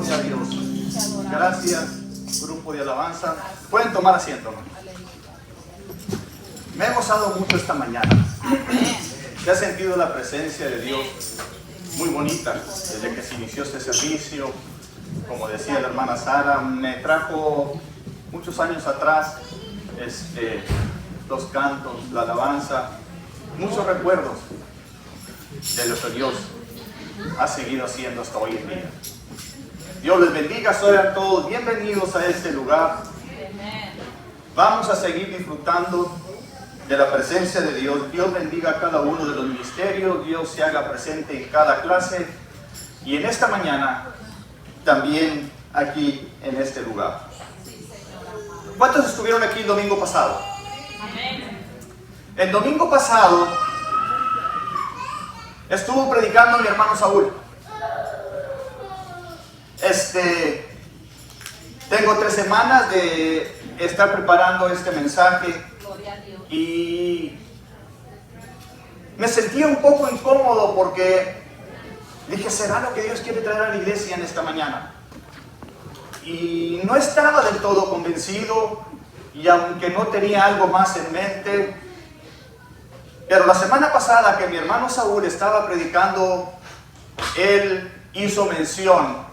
Gloria a Dios. Gracias, grupo de alabanza. Pueden tomar asiento, hermano. Me he gozado mucho esta mañana. Se ha sentido la presencia de Dios muy bonita desde que se inició este servicio. Como decía la hermana Sara, me trajo muchos años atrás los cantos, la alabanza, muchos recuerdos de lo que Dios ha seguido haciendo hasta hoy en día. Dios les bendiga, sean todos bienvenidos a este lugar. Vamos a seguir disfrutando de la presencia de Dios. Dios bendiga a cada uno de los ministerios, Dios se haga presente en cada clase y en esta mañana también aquí en este lugar. ¿Cuántos estuvieron aquí el domingo pasado? El domingo pasado estuvo predicando mi hermano Saúl. Tengo 3 semanas de estar preparando este mensaje y me sentía un poco incómodo porque dije, ¿será lo que Dios quiere traer a la iglesia en esta mañana? Y no estaba del todo convencido, y aunque no tenía algo más en mente, pero la semana pasada que mi hermano Saúl estaba predicando, él hizo mención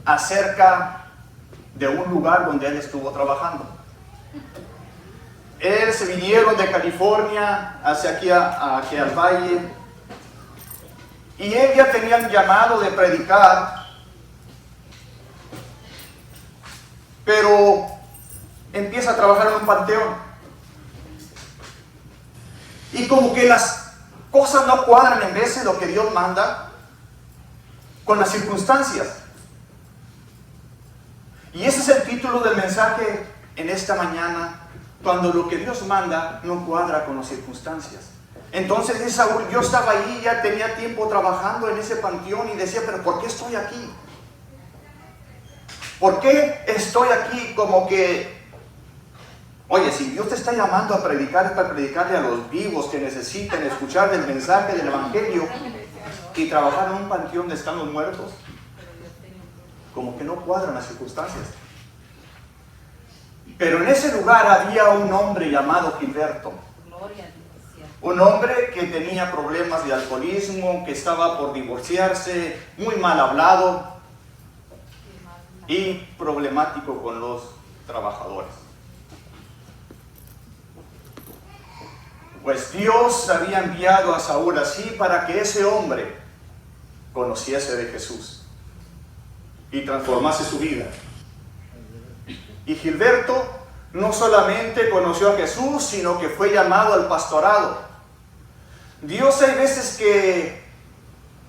acerca de un lugar donde él estuvo trabajando. Él se vinieron de California hacia aquí al valle, y él ya tenía un llamado de predicar, pero empieza a trabajar en un panteón. Y como que las cosas no cuadran en veces lo que Dios manda con las circunstancias. Y ese es el título del mensaje en esta mañana, cuando lo que Dios manda no cuadra con las circunstancias. Entonces dice Saúl, yo estaba ahí, ya tenía tiempo trabajando en ese panteón y decía, pero ¿por qué estoy aquí? ¿Por qué estoy aquí? Como que, oye, si Dios te está llamando a predicar, es para predicarle a los vivos que necesiten escuchar el mensaje del Evangelio, y trabajar en un panteón donde están los muertos, como que no cuadran las circunstancias. Pero en ese lugar había un hombre llamado Gilberto. Un hombre que tenía problemas de alcoholismo, que estaba por divorciarse, muy mal hablado y problemático con los trabajadores. Pues Dios había enviado a Saúl así para que ese hombre conociese de Jesús y transformase su vida. Y Gilberto no solamente conoció a Jesús, sino que fue llamado al pastorado. Dios hay veces que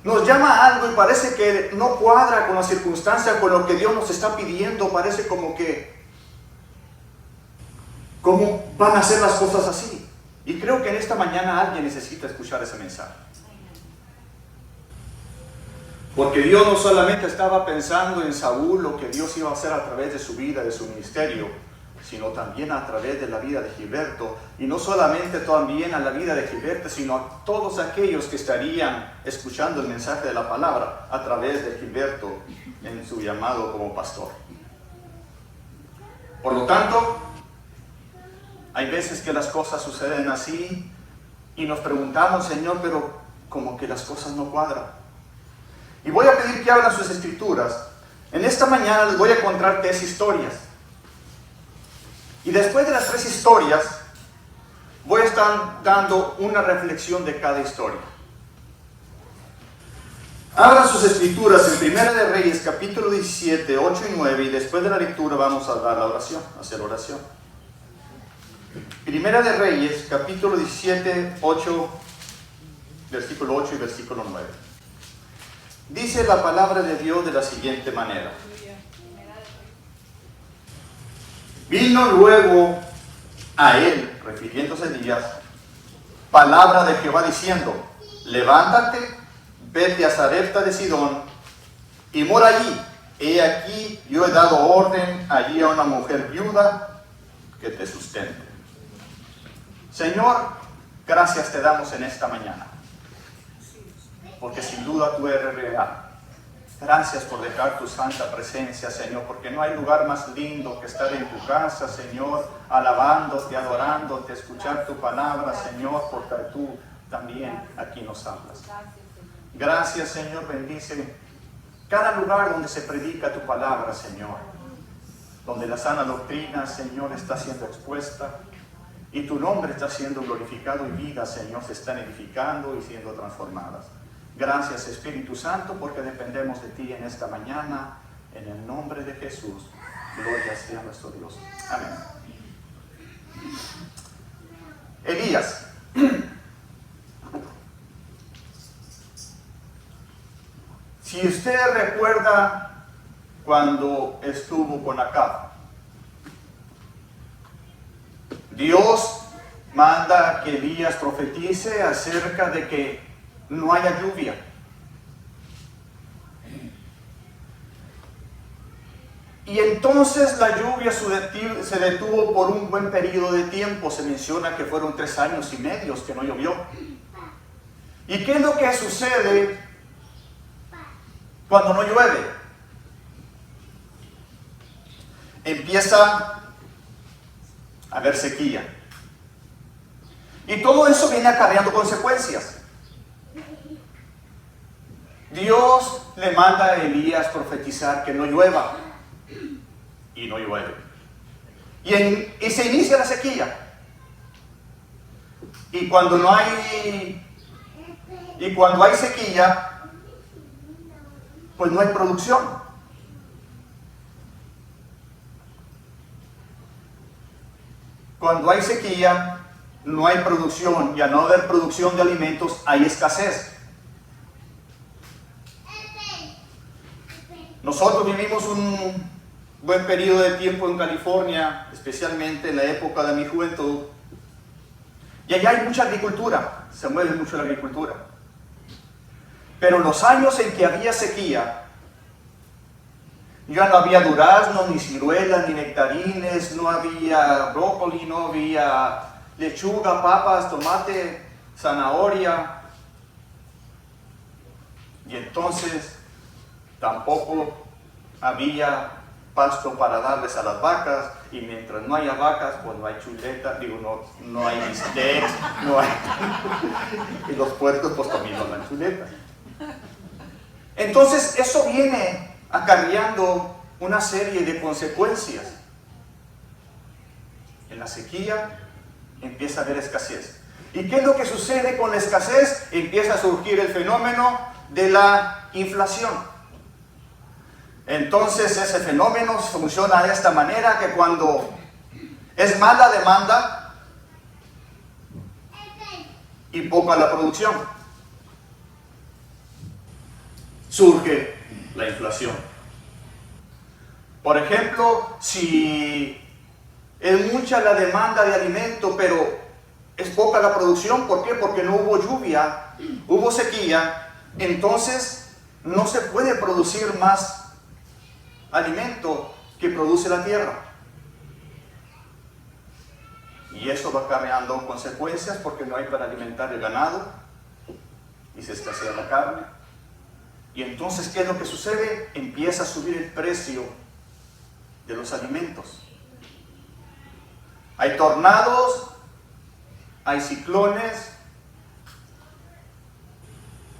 nos llama a algo y parece que no cuadra con la circunstancia, con lo que Dios nos está pidiendo. Parece como que, ¿cómo van a hacer las cosas así? Y creo que en esta mañana alguien necesita escuchar ese mensaje. Porque Dios no solamente estaba pensando en Saúl, lo que Dios iba a hacer a través de su vida, de su ministerio, sino también a través de la vida de Gilberto. Y no solamente también a la vida de Gilberto, sino a todos aquellos que estarían escuchando el mensaje de la palabra a través de Gilberto en su llamado como pastor. Por lo tanto, hay veces que las cosas suceden así y nos preguntamos, Señor, pero como que las cosas no cuadran. Y voy a pedir que abran sus escrituras. En esta mañana les voy a contar 3 historias. Y después de las 3 historias, voy a estar dando una reflexión de cada historia. Abran sus escrituras en Primera de Reyes, capítulo 17, 8 y 9, y después de la lectura vamos a dar la oración, hacer oración. Primera de Reyes, capítulo 17, 8, versículo 8 y versículo 9. Dice la palabra de Dios de la siguiente manera. Vino luego a él, refiriéndose a Elías, palabra de Jehová diciendo, levántate, vete a Sarepta de Sidón y mora allí. He aquí, yo he dado orden allí a una mujer viuda que te sustente. Señor, gracias te damos en esta mañana, porque sin duda tú eres real. Gracias por dejar tu santa presencia, Señor, porque no hay lugar más lindo que estar en tu casa, Señor, alabándote, adorándote, escuchar tu palabra, Señor, porque tú también aquí nos hablas. Gracias, Señor, bendice cada lugar donde se predica tu palabra, Señor, donde la sana doctrina, Señor, está siendo expuesta y tu nombre está siendo glorificado y vidas, Señor, se están edificando y siendo transformadas. Gracias, Espíritu Santo, porque dependemos de ti en esta mañana, en el nombre de Jesús. Gloria sea nuestro Dios. Amén. Elías. Si usted recuerda cuando estuvo con Acab, Dios manda que Elías profetice acerca de que no haya lluvia. Y entonces la lluvia se detuvo por un buen periodo de tiempo. Se menciona que fueron 3 años y medio que no llovió. ¿Y qué es lo que sucede cuando no llueve? Empieza a haber sequía. Y todo eso viene acarreando consecuencias. Dios le manda a Elías profetizar que no llueva. Y no llueve. Y se inicia la sequía. Y cuando hay sequía, pues no hay producción. Cuando hay sequía, no hay producción, y al no haber producción de alimentos, hay escasez. Nosotros vivimos un buen periodo de tiempo en California, especialmente en la época de mi juventud, y allá hay mucha agricultura, se mueve mucho la agricultura. Pero en los años en que había sequía, ya no había durazno, ni ciruelas, ni nectarines, no había brócoli, no había lechuga, papas, tomate, zanahoria. Y entonces tampoco había pasto para darles a las vacas, y mientras no haya vacas, pues no hay chuleta, no hay bistec, no hay... y los puercos pues también no dan chuleta. Entonces eso viene acarreando una serie de consecuencias. En la sequía empieza a haber escasez. ¿Y qué es lo que sucede con la escasez? Empieza a surgir el fenómeno de la inflación. Entonces ese fenómeno funciona de esta manera, que cuando es mala demanda y poca la producción, surge la inflación. Por ejemplo, si es mucha la demanda de alimento, pero es poca la producción, ¿por qué? Porque no hubo lluvia, hubo sequía, entonces no se puede producir más alimento que produce la tierra. Y eso va acarreando consecuencias, porque no hay para alimentar el ganado y se escasea la carne. Y entonces, ¿qué es lo que sucede? Empieza a subir el precio de los alimentos. Hay tornados, hay ciclones,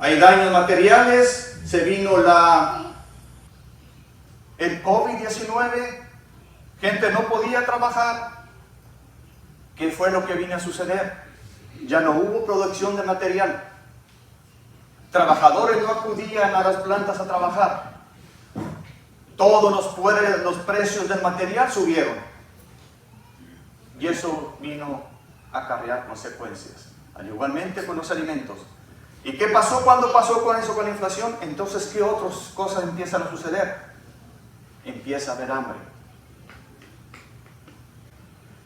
hay daños materiales, se vino el COVID-19, gente no podía trabajar. ¿Qué fue lo que vino a suceder? Ya no hubo producción de material. Trabajadores no acudían a las plantas a trabajar. Todos los precios del material subieron. Y eso vino a acarrear consecuencias. Igualmente con los alimentos. ¿Y qué pasó cuando pasó con eso, con la inflación? Entonces, ¿qué otras cosas empiezan a suceder? Empieza a haber hambre.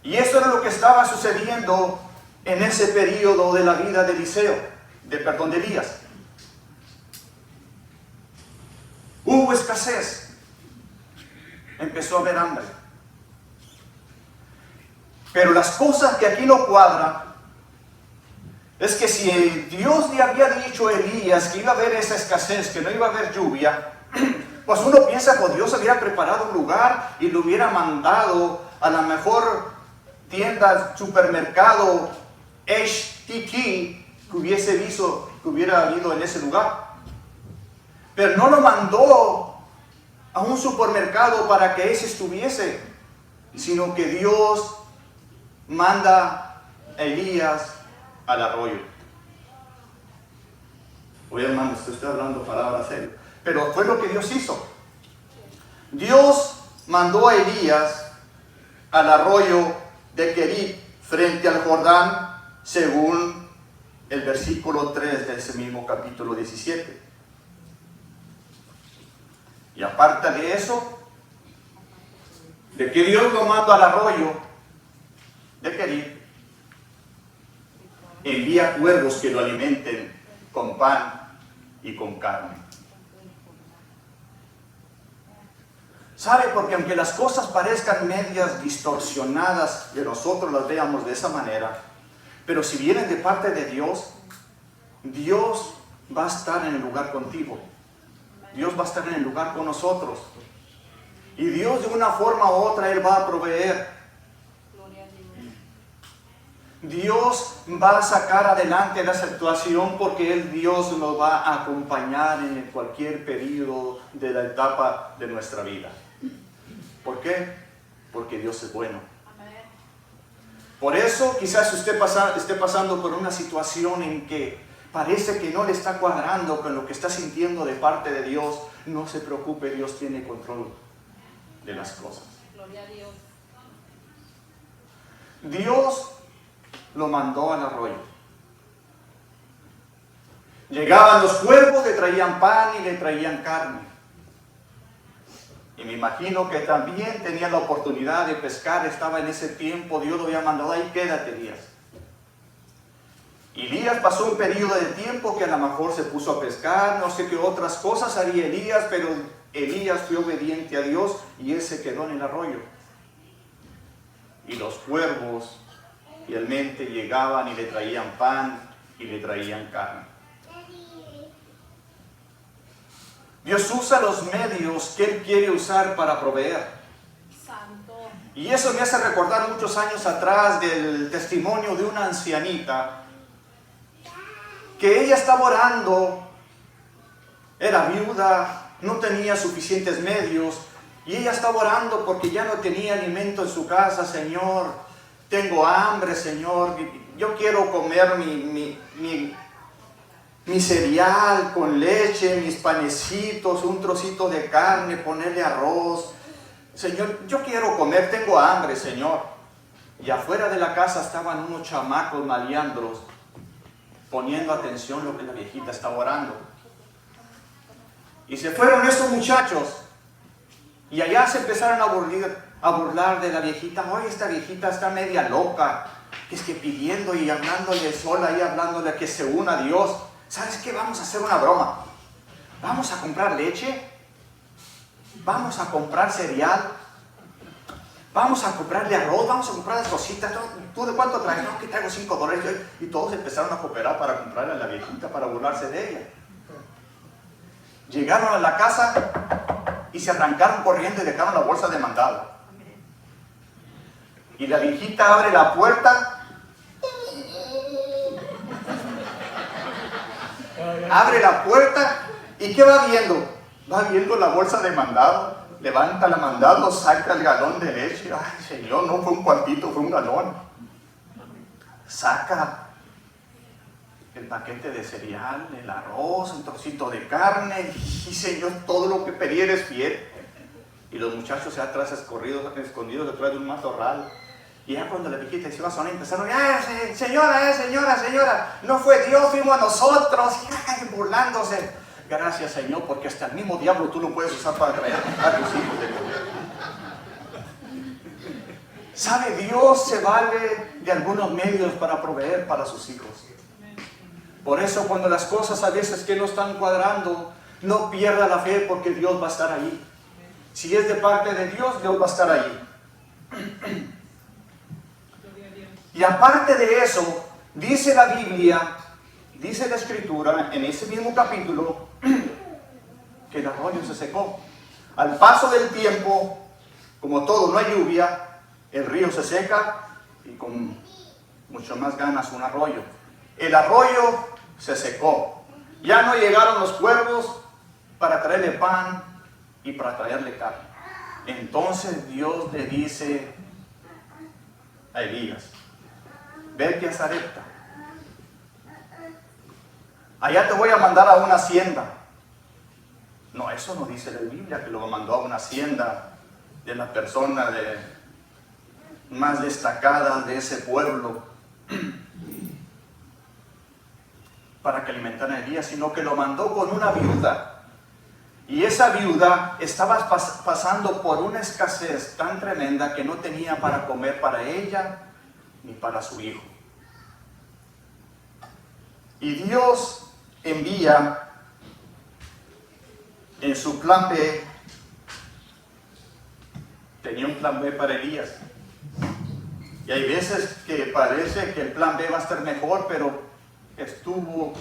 Y esto era lo que estaba sucediendo en ese periodo de la vida de de Elías. Hubo escasez. Empezó a haber hambre. Pero las cosas que aquí no cuadran es que si Dios le había dicho a Elías que iba a haber esa escasez, que no iba a haber lluvia, Pues uno piensa que Dios hubiera preparado un lugar y lo hubiera mandado a la mejor tienda, supermercado, HTT que hubiese visto, que hubiera habido en ese lugar. Pero no lo mandó a un supermercado para que ese estuviese, sino que Dios manda a Elías al arroyo. Oye, hermano, estoy hablando palabras serias. Pero fue lo que Dios hizo. Dios mandó a Elías al arroyo de Querit frente al Jordán, según el versículo 3 de ese mismo capítulo 17. Y aparte de eso, de que Dios lo manda al arroyo de Querit, envía cuervos que lo alimenten con pan y con carne. ¿Sabe? Porque aunque las cosas parezcan medias distorsionadas, que nosotros las veamos de esa manera, pero si vienen de parte de Dios, Dios va a estar en el lugar contigo. Dios va a estar en el lugar con nosotros. Y Dios de una forma u otra, Él va a proveer. Dios va a sacar adelante la situación porque Dios nos va a acompañar en cualquier periodo de la etapa de nuestra vida. ¿Por qué? Porque Dios es bueno. Por eso quizás usted esté pasando por una situación en que parece que no le está cuadrando con lo que está sintiendo de parte de Dios. No se preocupe, Dios tiene control de las cosas. Gloria a Dios. Dios lo mandó al arroyo. Llegaban los cuervos, le traían pan y le traían carne. Y me imagino que también tenía la oportunidad de pescar, estaba en ese tiempo, Dios lo había mandado ahí, quédate Elías. Elías pasó un periodo de tiempo que a lo mejor se puso a pescar, no sé qué otras cosas haría Elías, pero Elías fue obediente a Dios y él se quedó en el arroyo. Y los cuervos fielmente llegaban y le traían pan y le traían carne. Dios usa los medios que Él quiere usar para proveer. Santo. Y eso me hace recordar muchos años atrás del testimonio de una ancianita que ella estaba orando, era viuda, no tenía suficientes medios y ella estaba orando porque ya no tenía alimento en su casa. Señor, tengo hambre, Señor, yo quiero comer mi cereal con leche, mis panecitos, un trocito de carne, ponerle arroz. Señor, yo quiero comer, tengo hambre, Señor. Y afuera de la casa estaban unos chamacos maleandros, poniendo atención a lo que la viejita estaba orando. Y se fueron estos muchachos, y allá se empezaron a burlar de la viejita. Oye, esta viejita está media loca, que es que pidiendo y hablándole sola y hablándole que se una a Dios. ¿Sabes qué? Vamos a hacer una broma. Vamos a comprar leche, vamos a comprar cereal, vamos a comprarle arroz, vamos a comprar las cositas. ¿Tú de cuánto traes? No, que traigo $5. Y todos empezaron a cooperar para comprarle a la viejita, para burlarse de ella. Llegaron a la casa y se arrancaron corriendo y dejaron la bolsa de mandado. Y la viejita abre la puerta. Abre la puerta y ¿qué va viendo? Va viendo la bolsa de mandado. Levanta el mandado, saca el galón de leche. Ay, Señor, no fue un cuartito, fue un galón. Saca el paquete de cereal, el arroz, un trocito de carne. Y Señor, todo lo que pedí eres fiel. Y los muchachos se atrás escondidos detrás de un matorral. Y ya cuando la viejita se iba a sonar, empezaron, señora, no fue Dios, fuimos nosotros, burlándose. Gracias, Señor, porque hasta el mismo diablo tú lo puedes usar para traer a tus hijos de comer. ¿Sabe? Dios se vale de algunos medios para proveer para sus hijos. Por eso cuando las cosas a veces que no están cuadrando, no pierda la fe porque Dios va a estar ahí. Si es de parte de Dios, Dios va a estar ahí. Y aparte de eso, dice la Biblia, dice la Escritura, en ese mismo capítulo, que el arroyo se secó. Al paso del tiempo, como todo, no hay lluvia, el río se seca y con mucho más ganas un arroyo. El arroyo se secó. Ya no llegaron los cuervos para traerle pan y para traerle carne. Entonces Dios le dice a Elías, vete a Sarepta. Allá te voy a mandar a una hacienda. No, eso no dice la Biblia, que lo mandó a una hacienda de la persona más destacada de ese pueblo para que alimentara a Elías, sino que lo mandó con una viuda. Y esa viuda estaba pasando por una escasez tan tremenda que no tenía para comer para ella ni para su hijo. Y Dios envía en su plan B, tenía un plan B para Elías. Y hay veces que parece que el plan B va a estar mejor, pero estuvo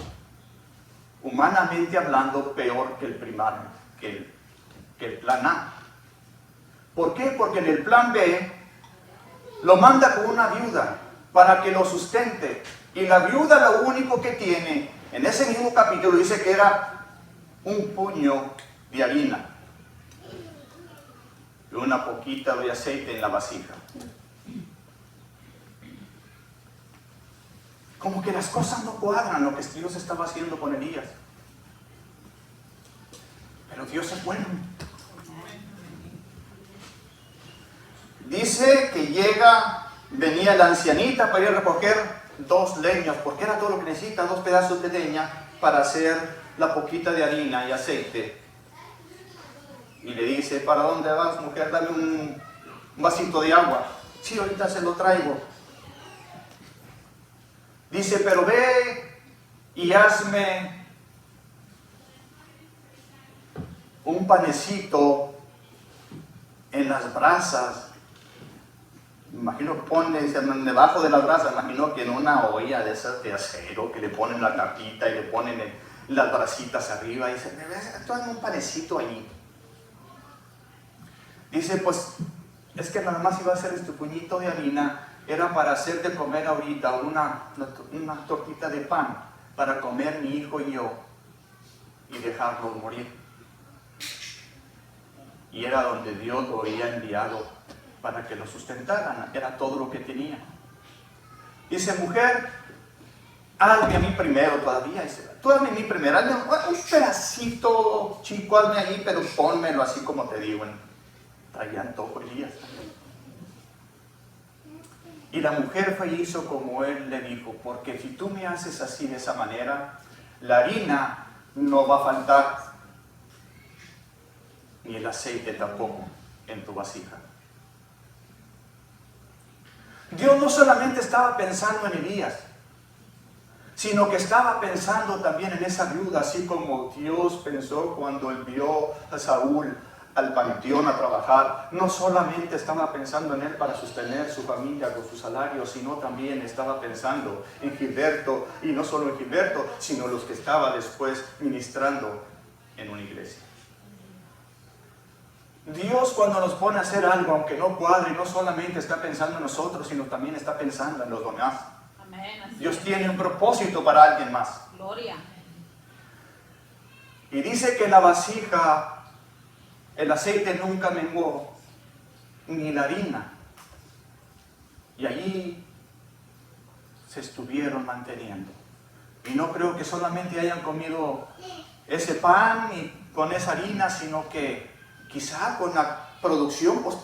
humanamente hablando peor que el primario, que el plan A. ¿Por qué? Porque en el plan B lo manda con una viuda para que lo sustente. Y la viuda lo único que tiene, en ese mismo capítulo dice que era un puño de harina y una poquita de aceite en la vasija. Como que las cosas no cuadran lo que Dios estaba haciendo con Elías. Pero Dios es bueno. Dice que venía la ancianita para ir a recoger 2 leños, porque era todo lo que necesita, 2 pedazos de leña para hacer la poquita de harina y aceite. Y le dice, ¿para dónde vas, mujer? Dame un vasito de agua. Sí, ahorita se lo traigo. Dice, pero ve y hazme un panecito en las brasas. Imagino que pone debajo de las brasas, imagino que en una olla de esas de acero, que le ponen la tapita y le ponen las brasitas arriba. Y dice, tú hazme un panecito ahí. Dice, pues, es que nada más iba a hacer este puñito de harina, era para hacer de comer ahorita una tortita de pan, para comer mi hijo y yo, y dejarlos morir. Y era donde Dios lo había enviado para que lo sustentaran, era todo lo que tenía. Dice, mujer, hazme a mí primero todavía. Dice, tú hazme a mí primero, hazme un pedacito chico, hazme ahí, pero pónmelo así como te digo. Traían todo Elías. Y la mujer fue y hizo como él le dijo, porque si tú me haces así de esa manera, la harina no va a faltar, ni el aceite tampoco en tu vasija. Dios no solamente estaba pensando en Elías, sino que estaba pensando también en esa viuda, así como Dios pensó cuando envió a Saúl al panteón a trabajar. No solamente estaba pensando en él para sostener su familia con su salario, sino también estaba pensando en Gilberto, y no solo en Gilberto, sino los que estaba después ministrando en una iglesia. Dios, cuando nos pone a hacer algo, aunque no cuadre, no solamente está pensando en nosotros, sino también está pensando en los demás. Amén. Dios tiene un propósito para alguien más. Gloria. Y dice que la vasija, el aceite nunca menguó, ni la harina. Y allí se estuvieron manteniendo. Y no creo que solamente hayan comido ese pan y con esa harina, sino que quizá con la producción pues,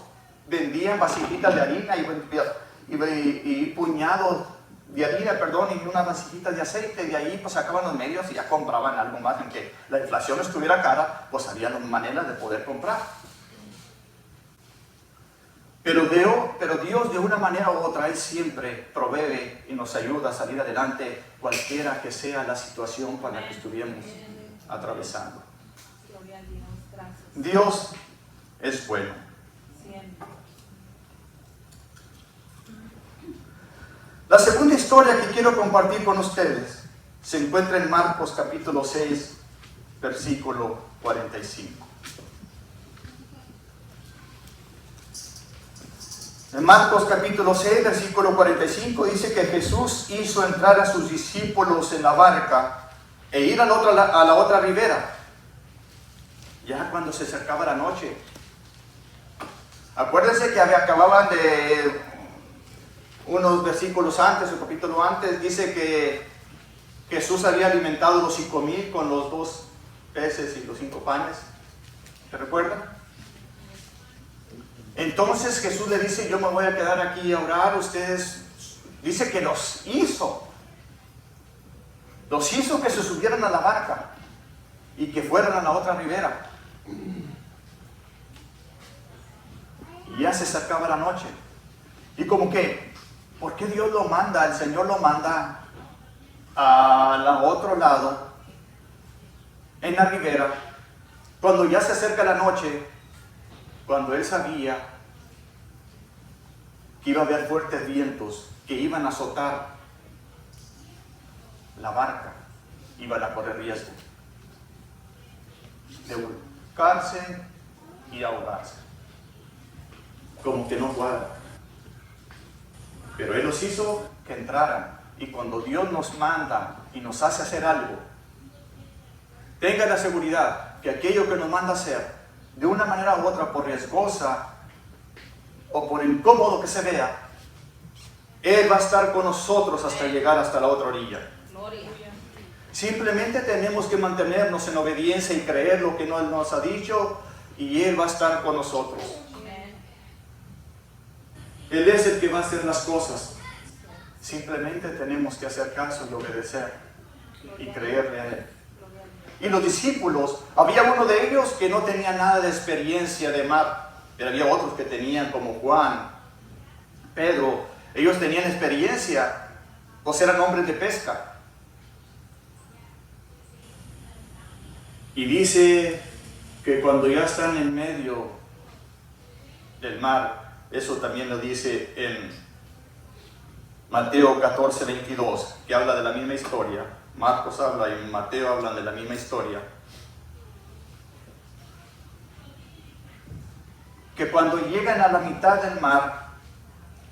vendían vasijitas de harina y puñados de harina, y unas vasijitas de aceite. De ahí pues sacaban los medios y ya compraban algo más. En que la inflación estuviera cara, pues había maneras de poder comprar. Pero Dios, de una manera u otra, Él siempre provee y nos ayuda a salir adelante, cualquiera que sea la situación por la que estuviéramos atravesando. Gloria a Dios. Gracias. Dios es bueno. Siempre. La segunda historia que quiero compartir con ustedes se encuentra en Marcos capítulo 6, versículo 45. En Marcos capítulo 6, versículo 45, dice que Jesús hizo entrar a sus discípulos en la barca e ir a la otra ribera, ya cuando se acercaba la noche. Acuérdense que acababan de unos versículos antes, un capítulo antes, dice que Jesús había alimentado los 5,000 con los 2 peces y los 5 panes. ¿Se recuerdan? Entonces Jesús le dice, yo me voy a quedar aquí a orar. Ustedes, dice que los hizo que se subieran a la barca y que fueran a la otra ribera. Y ya se acercaba la noche. Y como que, ¿por qué Dios lo manda? El Señor lo manda al otro lado, en la ribera, cuando ya se acerca la noche, cuando Él sabía que iba a haber fuertes vientos que iban a azotar la barca, iban a correr riesgo de volcarse y ahogarse. Como que no cuadra. Pero Él los hizo que entraran. Y cuando Dios nos manda y nos hace hacer algo, tenga la seguridad que aquello que nos manda hacer, de una manera u otra, por riesgosa o por incómodo que se vea, Él va a estar con nosotros hasta llegar hasta la otra orilla. Simplemente tenemos que mantenernos en obediencia y creer lo que Él nos ha dicho, y Él va a estar con nosotros. Él es el que va a hacer las cosas. Simplemente tenemos que hacer caso y obedecer y creerle a Él. Y los discípulos, había uno de ellos que no tenía nada de experiencia de mar, pero había otros que tenían, como Juan, Pedro. Ellos tenían experiencia, pues eran hombres de pesca. Y dice que cuando ya están en medio del mar, eso también lo dice en Mateo 14, 22, que habla de la misma historia. Marcos habla y Mateo hablan de la misma historia. Que cuando llegan a la mitad del mar,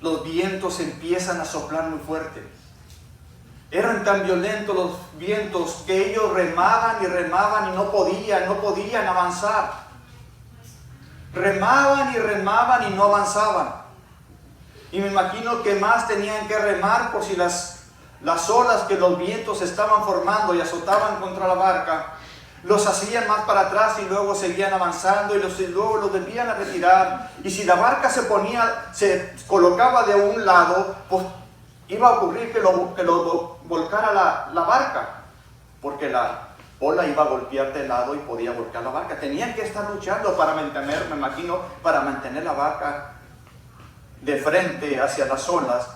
los vientos empiezan a soplar muy fuerte. Eran tan violentos los vientos que ellos remaban y no podían avanzar. Remaban y no avanzaban. Y me imagino que más tenían que remar por si las olas que los vientos estaban formando y azotaban contra la barca, los hacían más para atrás y luego seguían avanzando y luego los volvían a retirar. Y si la barca se colocaba de un lado, pues iba a ocurrir que lo volcara la barca, porque la ola iba a golpear de lado y podía volcar la barca. Tenían que estar luchando para mantener, me imagino, para mantener la barca de frente hacia las olas.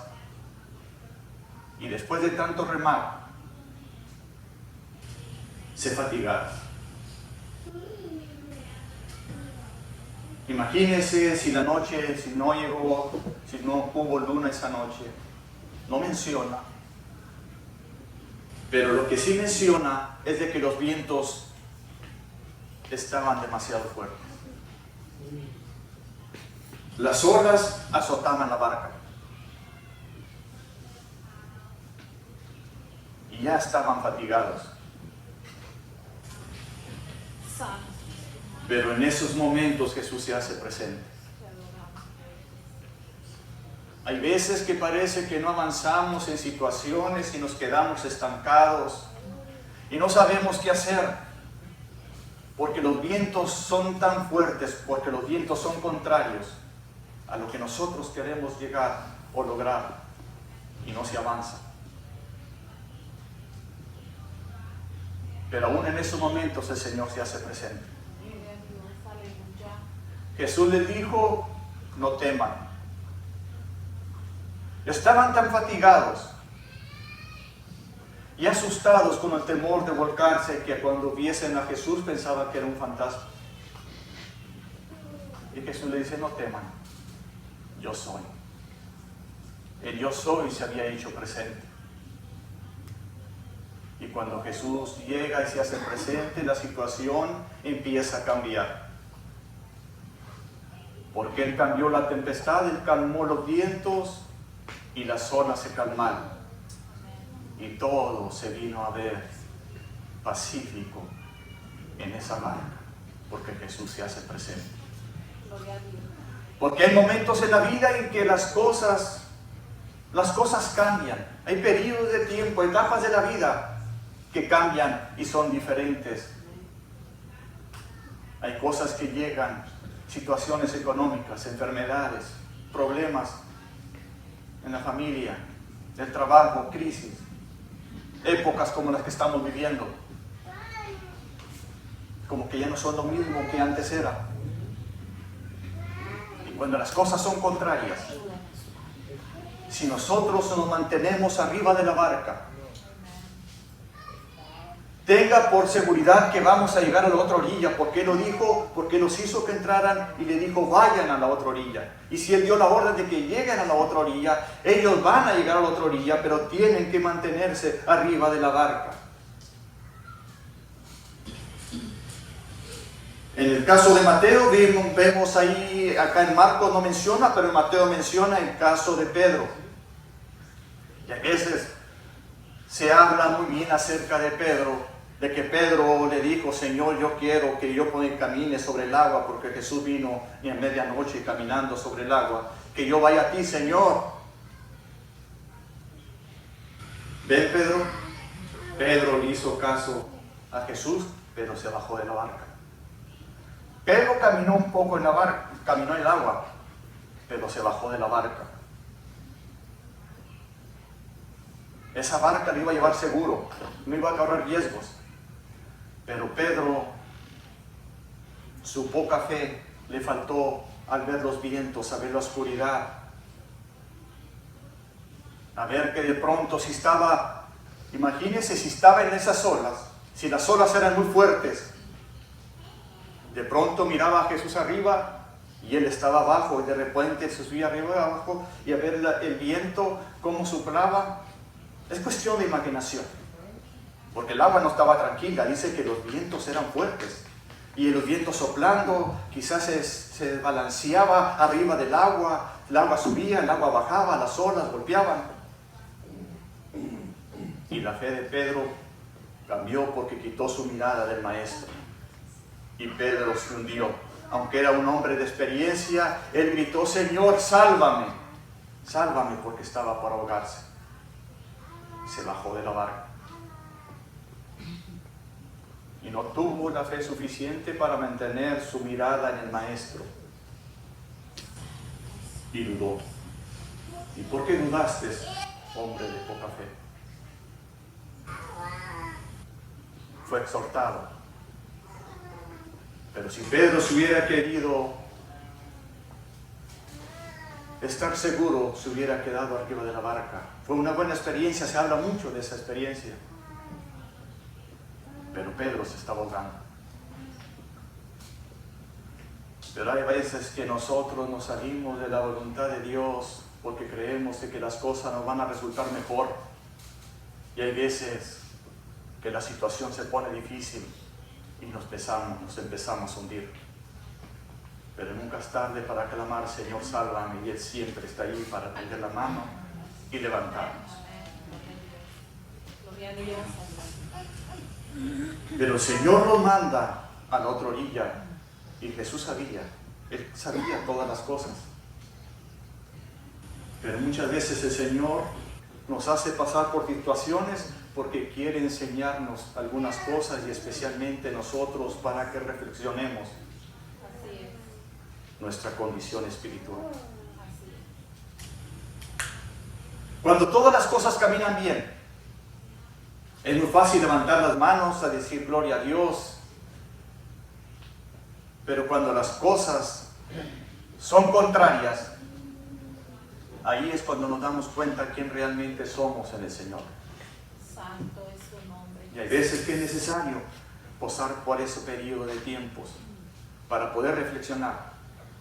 Y después de tanto remar, se fatigaron. Imagínense si la noche, si no hubo luna esa noche. No menciona. Pero lo que sí menciona es de que los vientos estaban demasiado fuertes. Las olas azotaban la barca. Y ya estaban fatigados. Pero en esos momentos Jesús se hace presente. Hay veces que parece que no avanzamos en situaciones y nos quedamos estancados y no sabemos qué hacer, porque los vientos son tan fuertes, porque los vientos son contrarios a lo que nosotros queremos llegar o lograr, y no se avanza. Pero aún en esos momentos el Señor se hace presente. Jesús les dijo, no teman. Estaban tan fatigados y asustados con el temor de volcarse que cuando viesen a Jesús pensaban que era un fantasma. Y Jesús le dice, no teman, yo soy. El yo soy se había hecho presente. Y cuando Jesús llega y se hace presente, la situación empieza a cambiar. Porque Él cambió la tempestad, Él calmó los vientos y las olas se calmaron. Y todo se vino a ver pacífico en esa barca, porque Jesús se hace presente. Gloria a Dios. Porque hay momentos en la vida en que las cosas cambian. Hay periodos de tiempo, etapas de la vida que cambian y son diferentes. Hay cosas que llegan, situaciones económicas, enfermedades, problemas en la familia, el trabajo, crisis, épocas como las que estamos viviendo, como que ya no son lo mismo que antes era. Y cuando las cosas son contrarias, si nosotros nos mantenemos arriba de la barca, tenga por seguridad que vamos a llegar a la otra orilla, porque Él lo dijo, porque los hizo que entraran y le dijo vayan a la otra orilla. Y si Él dio la orden de que lleguen a la otra orilla, ellos van a llegar a la otra orilla, pero tienen que mantenerse arriba de la barca. En el caso de Mateo, vemos ahí, acá en Marcos no menciona, pero en Mateo menciona el caso de Pedro. Y a veces se habla muy bien acerca de Pedro, de que Pedro le dijo, Señor, yo quiero que yo camine sobre el agua, porque Jesús vino y en medianoche caminando sobre el agua, que yo vaya a ti, Señor. ¿Ven, Pedro? Pedro le hizo caso a Jesús, pero se bajó de la barca. Pedro caminó un poco en la barca, caminó en el agua, pero se bajó de la barca. Esa barca le iba a llevar seguro, no iba a correr riesgos. Pero Pedro, su poca fe le faltó al ver los vientos, a ver la oscuridad, a ver que de pronto si estaba, imagínense si estaba en esas olas, si las olas eran muy fuertes, de pronto miraba a Jesús arriba y Él estaba abajo, y de repente se subía arriba y abajo y a ver el viento cómo soplaba. Es cuestión de imaginación, porque el agua no estaba tranquila, dice que los vientos eran fuertes, y los vientos soplando, quizás se desbalanceaba arriba del agua, el agua subía, el agua bajaba, las olas golpeaban. Y la fe de Pedro cambió porque quitó su mirada del Maestro, y Pedro se hundió. Aunque era un hombre de experiencia, él gritó, Señor, sálvame, sálvame, porque estaba por ahogarse. Se bajó de la barca y no tuvo la fe suficiente para mantener su mirada en el Maestro, y dudó. ¿Y por qué dudaste, hombre de poca fe? Fue exhortado. Pero si Pedro se hubiera querido estar seguro, se hubiera quedado arriba de la barca. Fue una buena experiencia, se habla mucho de esa experiencia. Pero Pedro se estaba ahogando. Pero hay veces que nosotros nos salimos de la voluntad de Dios porque creemos de que las cosas nos van a resultar mejor. Y hay veces que la situación se pone difícil y nos empezamos a hundir. Pero nunca es tarde para clamar, Señor, sálvame, y Él siempre está ahí para tender la mano y levantarnos. Gloria a Dios. Pero el Señor lo manda a la otra orilla, y Jesús sabía, Él sabía todas las cosas. Pero muchas veces el Señor nos hace pasar por situaciones porque quiere enseñarnos algunas cosas, y especialmente nosotros, para que reflexionemos Así es. nuestra condición espiritual. Así Cuando todas las cosas caminan bien, es muy fácil levantar las manos a decir gloria a Dios. Pero cuando las cosas son contrarias, ahí es cuando nos damos cuenta quién realmente somos en el Señor. es. Santo es su nombre. Y hay veces que es necesario pasar por ese periodo de tiempos para poder reflexionar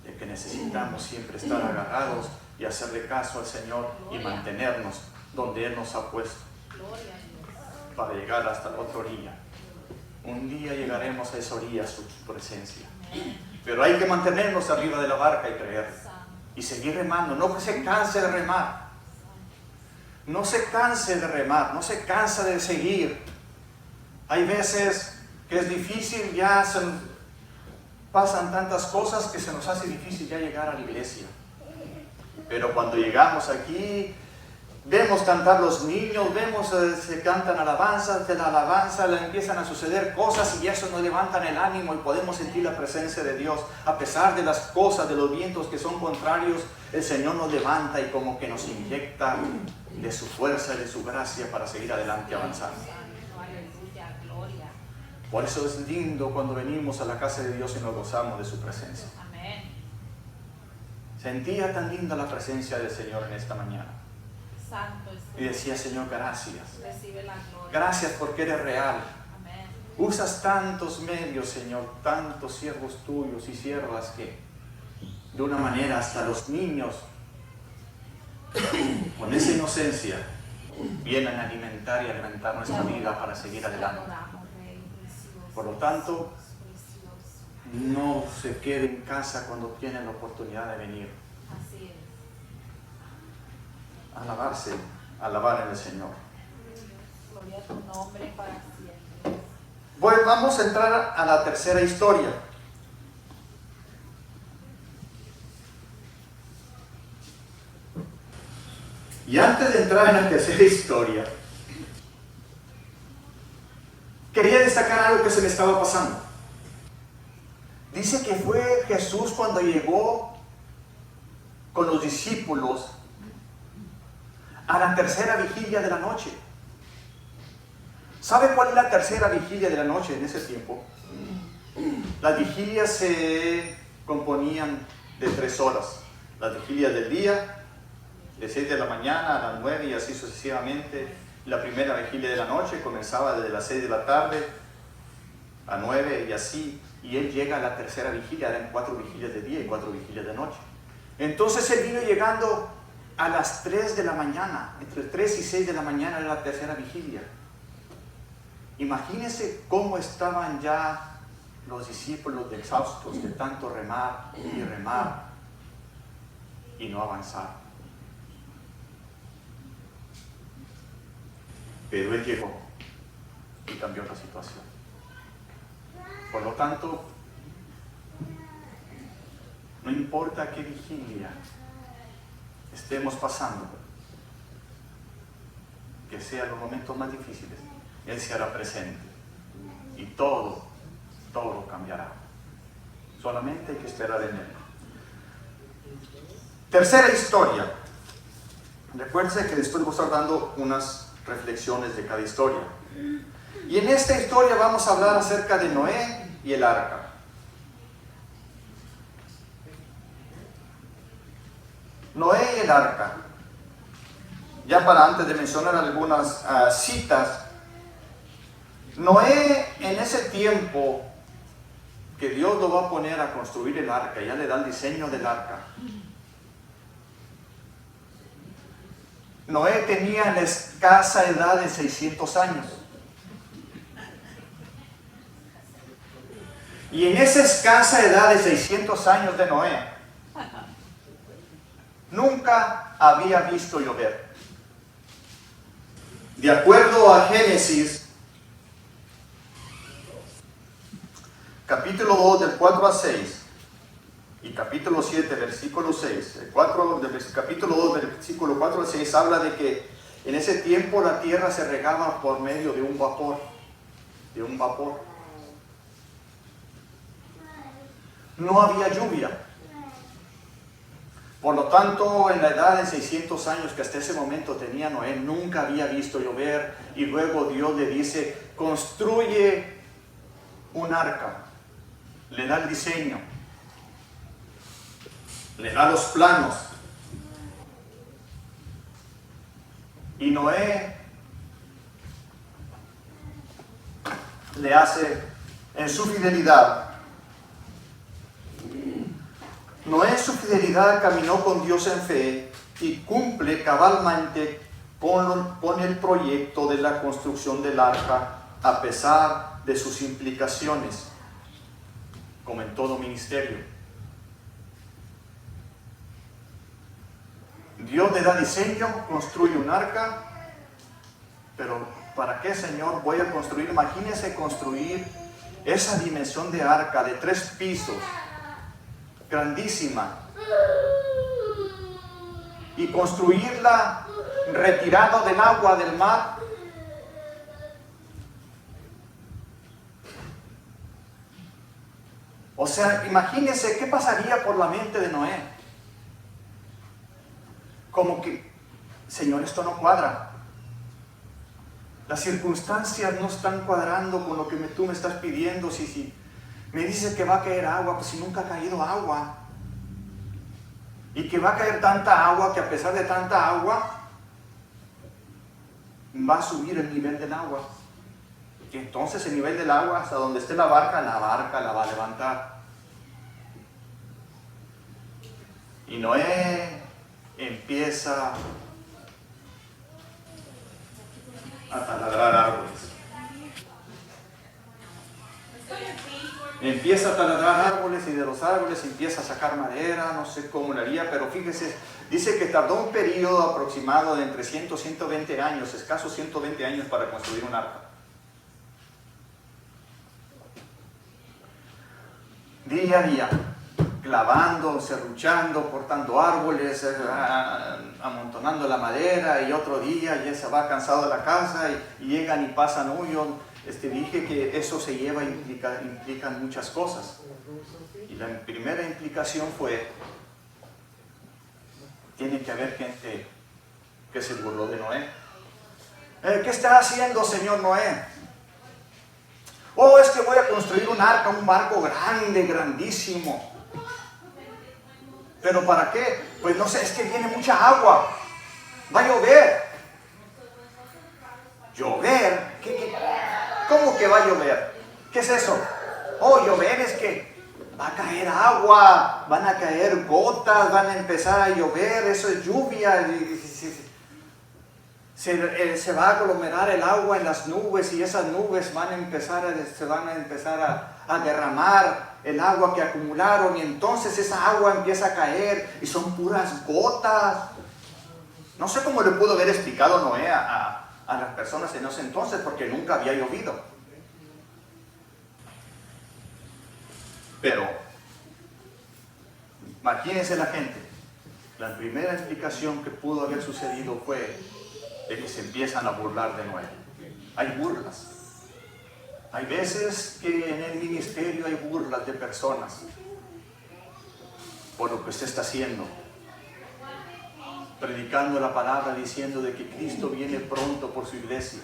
de que necesitamos siempre estar agarrados y hacerle caso al Señor y mantenernos donde Él nos ha puesto. Gloria a Dios. para llegar hasta la otra orilla. Un día llegaremos a esa orilla, a su presencia. Pero hay que mantenernos arriba de la barca y creer. Y seguir remando. No se canse de remar. No se canse de remar. No se cansa de seguir. Hay veces que es difícil, pasan tantas cosas que se nos hace difícil ya llegar a la iglesia. Pero cuando llegamos aquí, vemos cantar los niños, vemos se cantan alabanzas, de la alabanza le empiezan a suceder cosas y eso nos levantan el ánimo y podemos sentir la presencia de Dios. A pesar de las cosas, de los vientos que son contrarios, el Señor nos levanta y como que nos inyecta de su fuerza y de su gracia para seguir adelante avanzando. Por eso es lindo cuando venimos a la casa de Dios y nos gozamos de su presencia. Amén. Sentía tan linda la presencia del Señor en esta mañana. Santo es tu Y decía, Señor, gracias. Recibe la gloria. Gracias porque eres real. Amén. Usas tantos medios, Señor, tantos siervos tuyos y siervas que de una manera hasta los niños, con esa inocencia, vienen a alimentar y alimentar nuestra vida para seguir adelante. Por lo tanto, no se quede en casa cuando tiene la oportunidad de venir. Así es. Alabar en el Señor. Gloria a tu nombre para siempre. Bueno, vamos a entrar a la tercera historia. Y antes de entrar en la tercera historia, quería destacar algo que se me estaba pasando. Dice que fue Jesús cuando llegó con los discípulos a la tercera vigilia de la noche. ¿Sabe cuál es la tercera vigilia de la noche en ese tiempo? Las vigilias se componían de 3 horas. Las vigilias del día, de 6 de la mañana a las 9 y así sucesivamente. La primera vigilia de la noche comenzaba desde las 6 de la tarde a 9 y así. Y él llega a la tercera vigilia, eran 4 vigilias de día y 4 vigilias de noche. Entonces él vino llegando a las 3 de la mañana, entre 3 y 6 de la mañana era la tercera vigilia. Imagínense cómo estaban ya los discípulos exhaustos de tanto remar y no avanzar. Pero él llegó y cambió la situación. Por lo tanto, no importa qué vigilia estemos pasando, que sean los momentos más difíciles, Él se hará presente y todo cambiará. Solamente hay que esperar en Él. Tercera historia. Recuérdense que después voy a estar dando unas reflexiones de cada historia. Y en esta historia vamos a hablar acerca de Noé y el arca. Noé y el arca. Ya para antes de mencionar algunas citas, Noé en ese tiempo que Dios lo va a poner a construir el arca, ya le da el diseño del arca. Noé tenía la escasa edad de 600 años. Y en esa escasa edad de 600 años de Noé, nunca había visto llover. De acuerdo a Génesis, capítulo 2 del 4 a 6 y capítulo 7 versículo 6, capítulo 2 del versículo 4 al 6 habla de que en ese tiempo la tierra se regaba por medio de un vapor, No había lluvia. Por lo tanto, en la edad de 600 años que hasta ese momento tenía Noé, nunca había visto llover. Y luego Dios le dice, construye un arca. Le da el diseño. Le da los planos. Y Noé le hace en su fidelidad. Noé en su fidelidad caminó con Dios en fe y cumple cabalmente pone el proyecto de la construcción del arca a pesar de sus implicaciones, como en todo ministerio. Dios le da diseño, construye un arca, pero ¿para qué, Señor, voy a construir? Imagínese construir esa dimensión de arca de 3 pisos, grandísima, y construirla retirado del agua del mar. O sea, imagínese qué pasaría por la mente de Noé. Como que, Señor, esto no cuadra. Las circunstancias no están cuadrando con lo que tú me estás pidiendo. Si me dices que va a caer agua, pues si nunca ha caído agua. Y que va a caer tanta agua que a pesar de tanta agua, va a subir el nivel del agua. Y entonces el nivel del agua, hasta donde esté la barca la va a levantar. Y Noé empieza a taladrar árboles. Empieza a taladrar árboles y de los árboles empieza a sacar madera, no sé cómo lo haría, pero fíjese, dice que tardó un periodo aproximado de entre 100 y 120 años, escasos 120 años para construir un arca. Día a día, clavando, serruchando, cortando árboles, amontonando la madera, y otro día ya se va cansado de la casa y llegan y pasan hoyos. Dije que eso se lleva, implican muchas cosas. Y la primera implicación fue, tiene que haber gente que se burló de Noé. ¿Qué está haciendo, señor Noé? Oh, es que voy a construir un arca, un barco grande, grandísimo. ¿Pero para qué? Pues no sé, es que viene mucha agua. Va a llover. ¿Llover? ¿Cómo que va a llover? ¿Qué es eso? Oh, llover es que va a caer agua, van a caer gotas, van a empezar a llover, eso es lluvia. Se va a aglomerar el agua en las nubes y esas nubes se van a empezar a derramar el agua que acumularon, y entonces esa agua empieza a caer y son puras gotas. No sé cómo le pudo haber explicado Noé a las personas en ese entonces, porque nunca había llovido. Pero imagínense la gente. La primera explicación que pudo haber sucedido fue de que se empiezan a burlar de Noé. Hay burlas. Hay veces que en el ministerio hay burlas de personas por lo que usted está haciendo, predicando la palabra, diciendo de que Cristo viene pronto por su iglesia.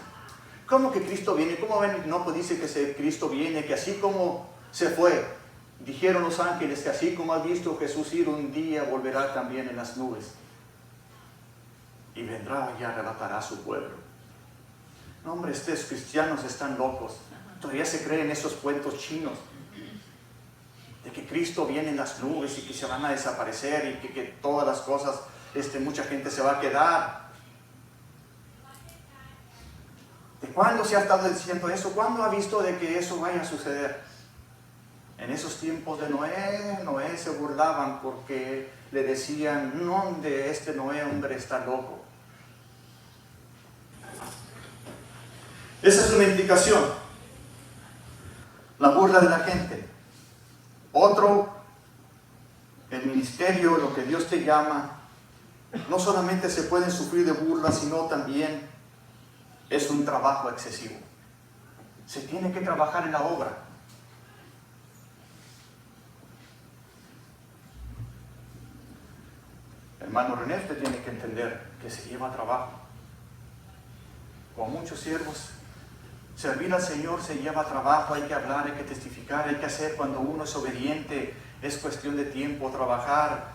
¿Cómo que Cristo viene? ¿Cómo ven? No, pues dice que Cristo viene, que así como se fue, dijeron los ángeles, que así como ha visto Jesús ir un día, volverá también en las nubes y vendrá y arrebatará a su pueblo. No, hombre, estos cristianos están locos. Todavía se creen esos cuentos chinos de que Cristo viene en las nubes y que se van a desaparecer y que todas las cosas, mucha gente se va a quedar. ¿De cuándo se ha estado diciendo eso? ¿Cuándo ha visto de que eso vaya a suceder? En esos tiempos de Noé se burlaban porque le decían, no, de este Noé, hombre, está loco. Esa es una implicación. La burla de la gente. Otro, el ministerio, lo que Dios te llama, no solamente se pueden sufrir de burlas, sino también es un trabajo excesivo. Se tiene que trabajar en la obra. Hermano René, usted tiene que entender que se lleva trabajo. Con muchos siervos, servir al Señor se lleva trabajo, hay que hablar, hay que testificar, hay que hacer. Cuando uno es obediente, es cuestión de tiempo, trabajar,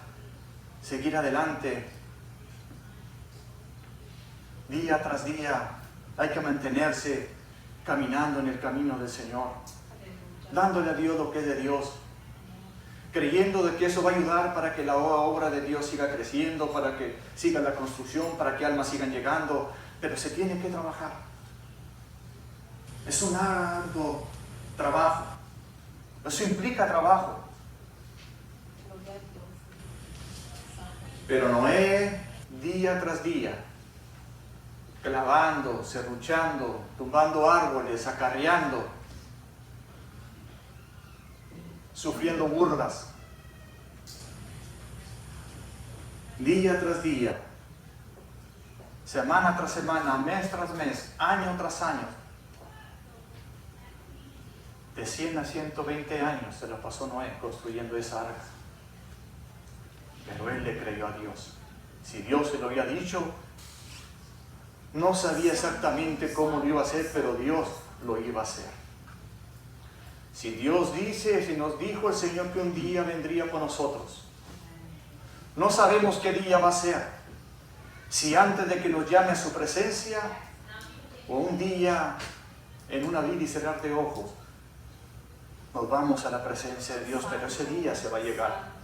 seguir adelante. Día tras día hay que mantenerse caminando en el camino del Señor, dándole a Dios lo que es de Dios. creyendo de que eso va a ayudar para que la obra de Dios siga creciendo, para que siga la construcción, para que almas sigan llegando, pero se tiene que trabajar. Es un arduo trabajo. Eso implica trabajo. Pero Noé, día tras día, clavando, serruchando, tumbando árboles, acarreando, sufriendo burlas, día tras día, semana tras semana, mes tras mes, año tras año, de 100 a 120 años se la pasó Noé construyendo esa arca. Pero él le creyó a Dios. Si Dios se lo había dicho, no sabía exactamente cómo lo iba a hacer, pero Dios lo iba a hacer. Si Dios dice, si nos dijo el Señor que un día vendría por nosotros, no sabemos qué día va a ser. Si antes de que nos llame a su presencia, o un día en un abrir y cerrar de ojos, nos vamos a la presencia de Dios, pero ese día se va a llegar.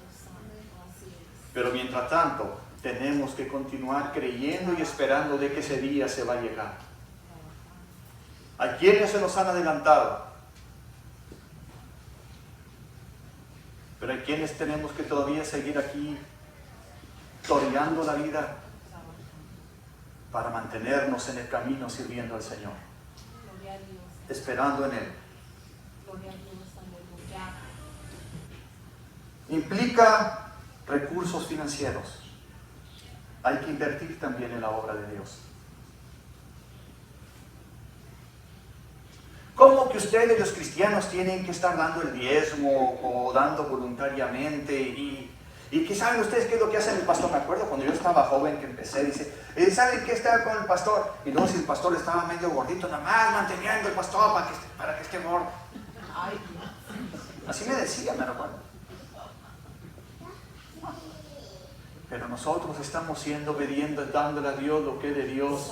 Pero mientras tanto, tenemos que continuar creyendo y esperando de que ese día se va a llegar. Hay quienes se nos han adelantado, pero hay quienes tenemos que todavía seguir aquí toreando la vida para mantenernos en el camino sirviendo al Señor, esperando en Él. Implica recursos financieros. Hay que invertir también en la obra de Dios. ¿Cómo que ustedes los cristianos tienen que estar dando el diezmo o dando voluntariamente? Y que saben ustedes qué es lo que hace el pastor. Me acuerdo cuando yo estaba joven que empecé, dice, ¿saben qué estaba con el pastor? Y luego si el pastor estaba medio gordito, nada más manteniendo el pastor para que esté gordo. Así me decía, me recuerdo. Pero nosotros estamos siendo obedientes, dándole a Dios lo que es de Dios.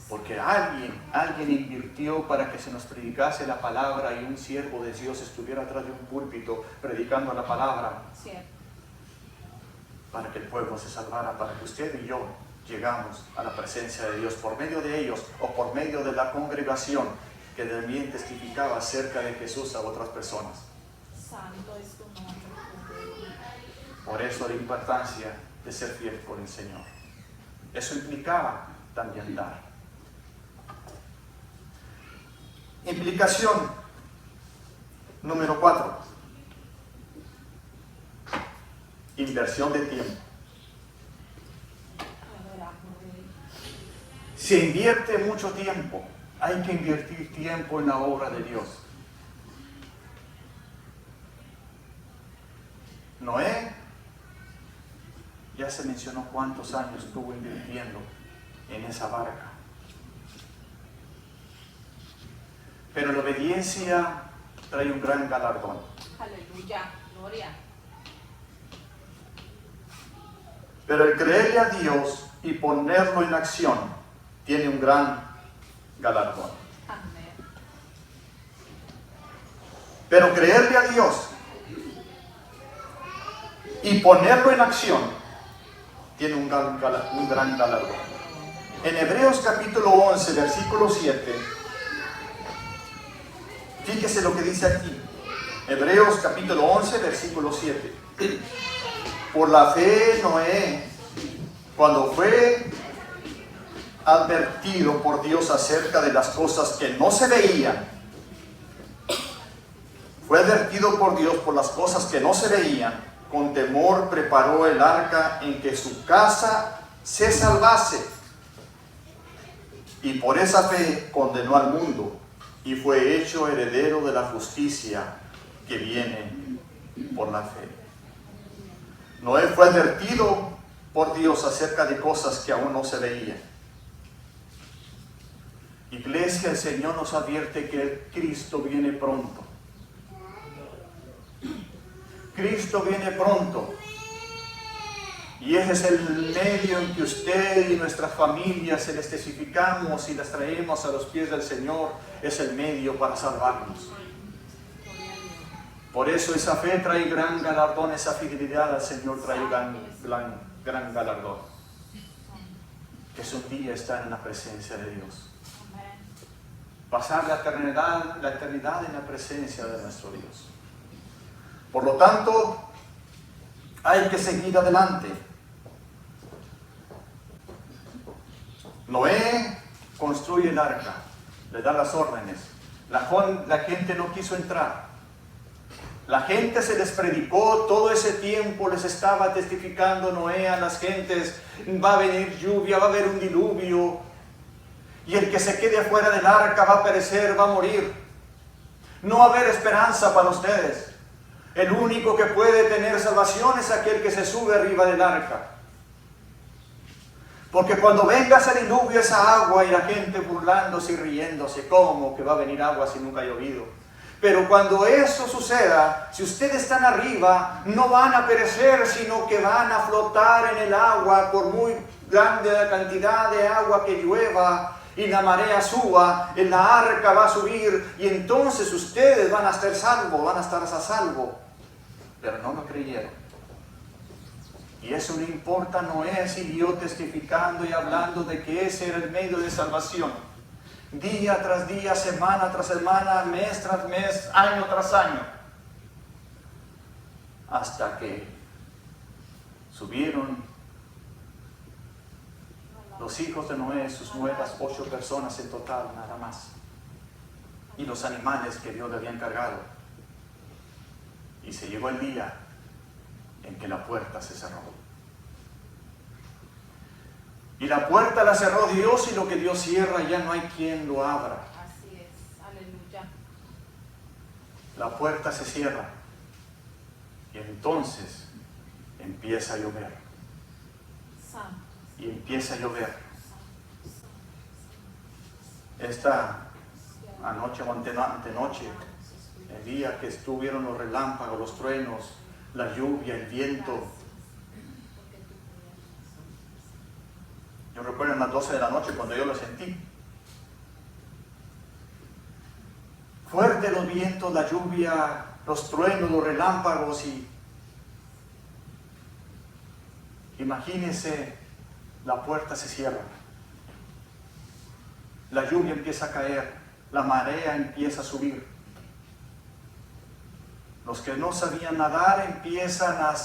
Porque alguien invirtió para que se nos predicase la palabra y un siervo de Dios estuviera atrás de un púlpito predicando la palabra. Para que el pueblo se salvara, para que usted y yo llegamos a la presencia de Dios por medio de ellos o por medio de la congregación que también testificaba acerca de Jesús a otras personas. Santo es tu nombre. Por eso la importancia de ser fiel con el Señor. Eso implicaba también dar. Implicación número 4. Inversión de tiempo. Se invierte mucho tiempo. Hay que invertir tiempo en la obra de Dios. Noé, ya se mencionó cuántos años estuvo invirtiendo en esa barca. Pero la obediencia trae un gran galardón. Aleluya, gloria. Pero el creerle a Dios y ponerlo en acción tiene un gran galardón. Amén. Pero creerle a Dios y ponerlo en acción tiene un gran galardón. En Hebreos capítulo 11, versículo 7, fíjese lo que dice aquí. Hebreos capítulo 11, versículo 7. Por la fe Noé, cuando fue advertido por Dios acerca de las cosas que no se veían, fue advertido por Dios por las cosas que no se veían, con temor preparó el arca en que su casa se salvase. Y por esa fe condenó al mundo y fue hecho heredero de la justicia que viene por la fe. Noé fue advertido por Dios acerca de cosas que aún no se veían. Iglesia, el Señor nos advierte que Cristo viene pronto. Cristo viene pronto. Y ese es el medio en que usted y nuestras familias se les testificamos y las traemos a los pies del Señor. Es el medio para salvarnos. Por eso esa fe trae gran galardón, esa fidelidad al Señor trae gran galardón. Que es un día estar en la presencia de Dios. Pasar la eternidad en la presencia de nuestro Dios. Por lo tanto, hay que seguir adelante. Noé construye el arca, le da las órdenes. La gente no quiso entrar. La gente se les predicó, todo ese tiempo les estaba testificando Noé a las gentes, va a venir lluvia, va a haber un diluvio, y el que se quede afuera del arca va a perecer, va a morir. No va a haber esperanza para ustedes. El único que puede tener salvación es aquel que se sube arriba del arca. Porque cuando venga ese diluvio, esa agua, y la gente burlándose y riéndose, ¿cómo que va a venir agua si nunca ha llovido? Pero cuando eso suceda, si ustedes están arriba, no van a perecer, sino que van a flotar en el agua por muy grande la cantidad de agua que llueva y la marea suba, en la arca va a subir, y entonces ustedes van a estar salvos, van a estar a salvo. Pero no lo creyeron. Y eso no importa, Noé siguió testificando y hablando de que ese era el medio de salvación. Día tras día, semana tras semana, mes tras mes, año tras año. Hasta que subieron los hijos de Noé, sus nuevas 8 personas en total, nada más. Y los animales que Dios le había encargado. Y se llegó el día en que la puerta se cerró. Y la puerta la cerró Dios, y lo que Dios cierra ya no hay quien lo abra. Así es, aleluya. La puerta se cierra y entonces empieza a llover. Santo. Y empieza a llover. Esta anoche o antenoche, el día que estuvieron los relámpagos, los truenos, la lluvia, el viento. Yo recuerdo en las 12 de la noche cuando yo lo sentí. Fuerte los vientos, la lluvia, los truenos, los relámpagos, y imagínense, la puerta se cierra. La lluvia empieza a caer, la marea empieza a subir. Los que no sabían nadar empiezan a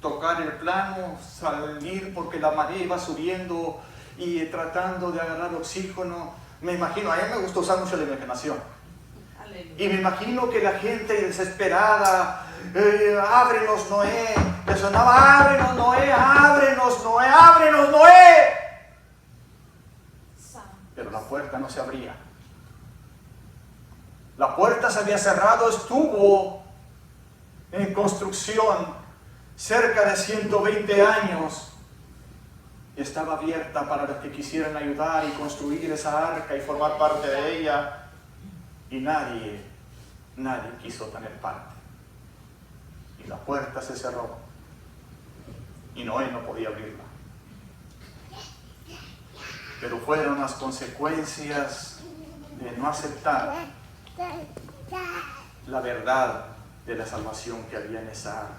tocar el plano, salir porque la marea iba subiendo y tratando de agarrar oxígeno. Me imagino, a mí me gusta usar mucho la imaginación. Y me imagino que la gente desesperada, ábrenos Noé, le sonaba, ábrenos Noé, ábrenos Noé, ábrenos Noé. Pero la puerta no se abría. La puerta se había cerrado, estuvo en construcción cerca de 120 años, y estaba abierta para los que quisieran ayudar y construir esa arca y formar parte de ella, y nadie quiso tener parte. Y la puerta se cerró y Noé no podía abrirla. Pero fueron las consecuencias de no aceptar la verdad de la salvación que había en esa arca.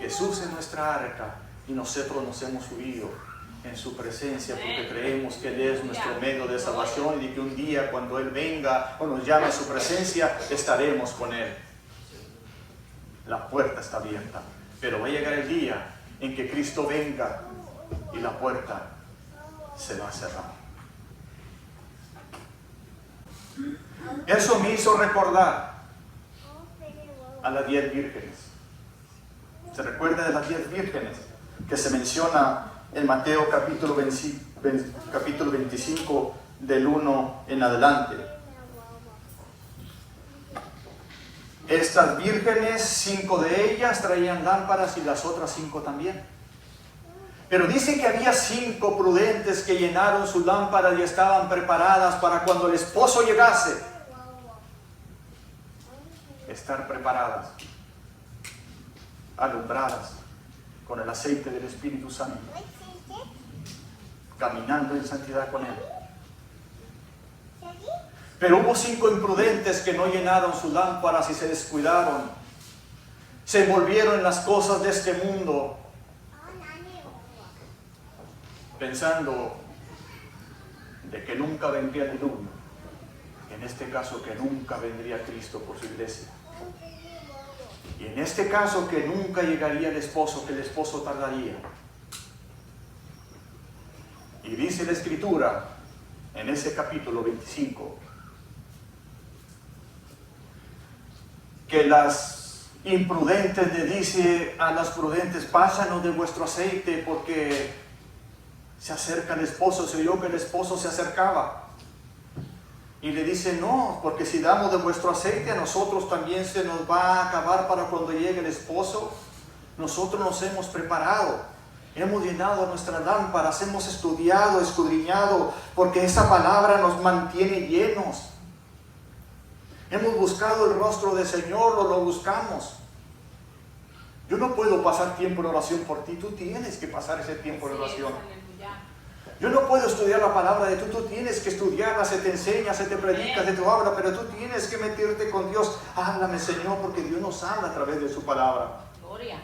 Jesús es nuestra arca y nosotros nos hemos subido en su presencia porque creemos que Él es nuestro medio de salvación, y de que un día cuando Él venga o nos llame a su presencia estaremos con Él. La puerta está abierta, pero va a llegar el día en que Cristo venga y la puerta se va a cerrar. Eso me hizo recordar a las 10 vírgenes. ¿Se recuerda de las 10 vírgenes que se menciona en Mateo capítulo 25 del 1 en adelante? Estas vírgenes, 5 de ellas traían lámparas y las otras 5 también. Pero dice que había 5 prudentes que llenaron sus lámparas y estaban preparadas para cuando el esposo llegase, estar preparadas, alumbradas con el aceite del Espíritu Santo, caminando en santidad con Él. Pero hubo 5 imprudentes que no llenaron sus lámparas y se descuidaron. Se envolvieron en las cosas de este mundo, pensando de que nunca vendría el diluvio. En este caso, que nunca vendría Cristo por su iglesia. Y en este caso, que nunca llegaría el esposo, que el esposo tardaría. Y dice la Escritura, en ese capítulo 25, que las imprudentes le dice a las prudentes: pásanos de vuestro aceite, porque se acerca el esposo. Se oyó que el esposo se acercaba. Y le dice: no, porque si damos de vuestro aceite, a nosotros también se nos va a acabar para cuando llegue el esposo. Nosotros nos hemos preparado, hemos llenado nuestras lámparas, hemos estudiado, escudriñado, porque esa palabra nos mantiene llenos. Hemos buscado el rostro del Señor, lo buscamos. Yo no puedo pasar tiempo en oración por ti, tú tienes que pasar ese tiempo en oración. Yo no puedo estudiar la palabra de tú tienes que estudiarla, se te enseña, se te predica, se te habla, pero tú tienes que meterte con Dios. Háblame, Señor, porque Dios nos habla a través de su palabra. Gloria.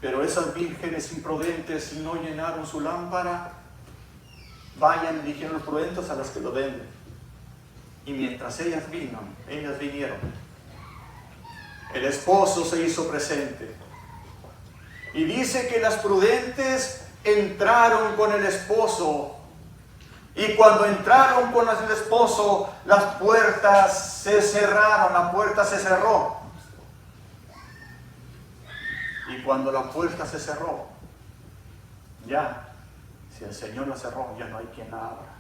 Pero esas vírgenes imprudentes no llenaron su lámpara. Vayan, dijeron los prudentes, a las que lo venden. Y mientras ellas vinieron, el esposo se hizo presente. Y dice que las prudentes entraron con el esposo. Y cuando entraron con el esposo, las puertas se cerraron, la puerta se cerró. Y cuando la puerta se cerró, ya, si el Señor la cerró, ya no hay quien la abra.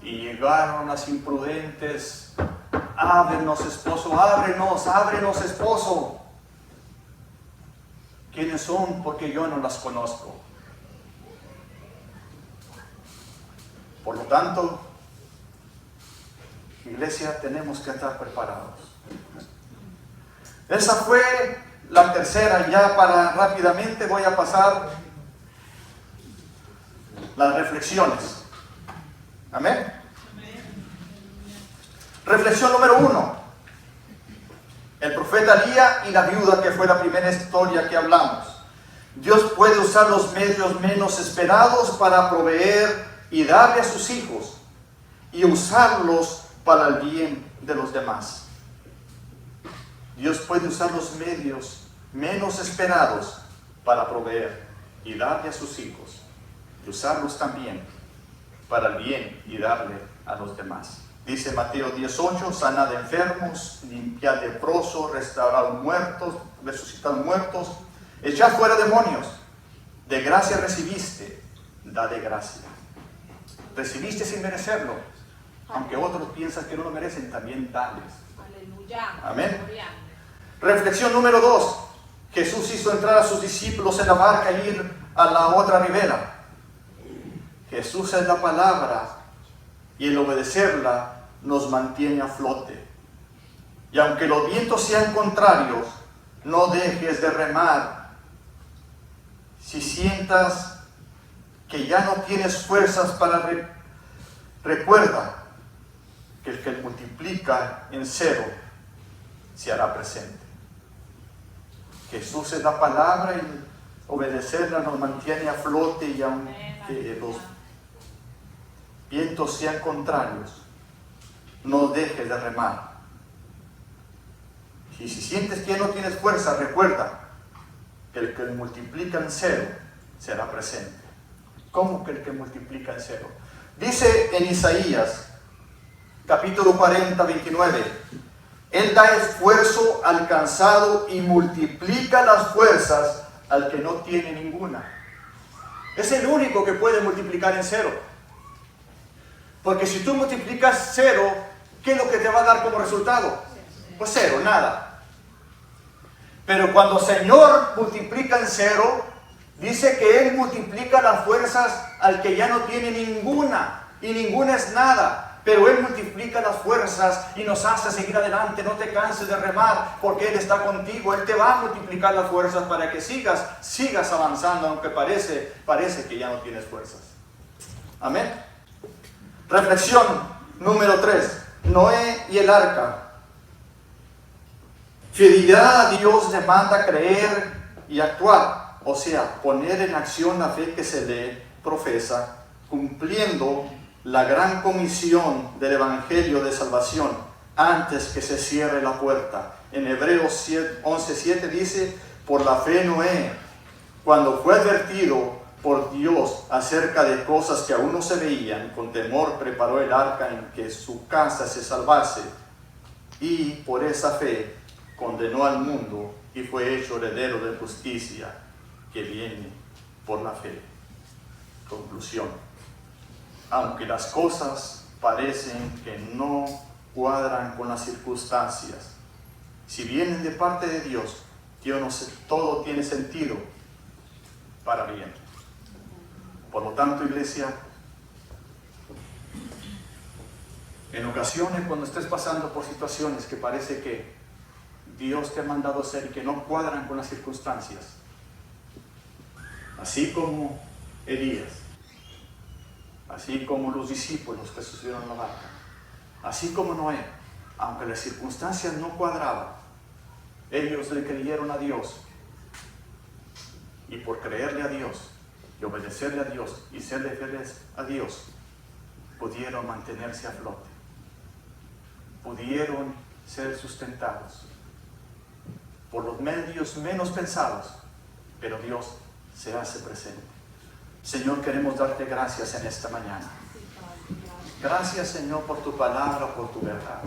Y llegaron las imprudentes: ábrenos, esposo, ábrenos, esposo. ¿Quiénes son? Porque yo no las conozco. Por lo tanto, iglesia, tenemos que estar preparados. Esa fue la tercera. Ya para rápidamente voy a pasar las reflexiones. Amén. Reflexión número 1. El profeta Elías y la viuda, que fue la primera historia que hablamos. Dios puede usar los medios menos esperados para proveer y darle a sus hijos, y usarlos para el bien de los demás. Dios puede usar los medios menos esperados para proveer y darle a sus hijos, y usarlos también para el bien y darle a los demás. Dice Mateo 18: sanad enfermos, limpiad leprosos, restaurad muertos, resucitad muertos, echad fuera demonios. De gracia recibiste, da de gracia. Recibiste sin merecerlo, aunque otros piensan que no lo merecen, también dales. Aleluya. Amén. Reflexión número 2. Jesús hizo entrar a sus discípulos en la barca e ir a la otra ribera. Jesús es la palabra, y el obedecerla nos mantiene a flote. Y aunque los vientos sean contrarios, no dejes de remar. Si sientas que ya no tienes fuerzas para recuerda que el que multiplica en cero se hará presente. Jesús es la palabra, y obedecerla nos mantiene a flote, y aunque los vientos sean contrarios, no dejes de remar. Y si sientes que ya no tienes fuerza, recuerda que el que multiplica en cero será presente. ¿Cómo que el que multiplica en cero? Dice en Isaías, capítulo 40, 29, Él da esfuerzo al cansado y multiplica las fuerzas al que no tiene ninguna. Es el único que puede multiplicar en cero. Porque si tú multiplicas cero, ¿qué es lo que te va a dar como resultado? Pues cero, nada. Pero cuando el Señor multiplica en cero, dice que Él multiplica las fuerzas al que ya no tiene ninguna. Y ninguna es nada. Pero Él multiplica las fuerzas y nos hace seguir adelante. No te canses de remar, porque Él está contigo. Él te va a multiplicar las fuerzas para que sigas avanzando, aunque parece que ya no tienes fuerzas. Amén. Reflexión número 3. Noé y el arca. Fidelidad a Dios demanda creer y actuar, o sea, poner en acción la fe que se le profesa, cumpliendo la gran comisión del Evangelio de salvación antes que se cierre la puerta. En Hebreos 11:7 dice, por la fe Noé, cuando fue advertido por Dios acerca de cosas que aún no se veían, con temor preparó el arca en que su casa se salvase, y por esa fe condenó al mundo y fue hecho heredero de justicia que viene por la fe. Conclusión. Aunque las cosas parecen que no cuadran con las circunstancias, si vienen de parte de Dios, todo tiene sentido para bien. Por lo tanto, iglesia, en ocasiones cuando estés pasando por situaciones que parece que Dios te ha mandado hacer y que no cuadran con las circunstancias, así como Elías, así como los discípulos que se subieron a la barca, así como Noé, aunque las circunstancias no cuadraban, ellos le creyeron a Dios, y por creerle a Dios y obedecerle a Dios y serle fieles a Dios, pudieron mantenerse a flote, pudieron ser sustentados por los medios menos pensados, pero Dios se hace presente. Señor, queremos darte gracias en esta mañana. Gracias, Señor, por tu palabra, por tu verdad.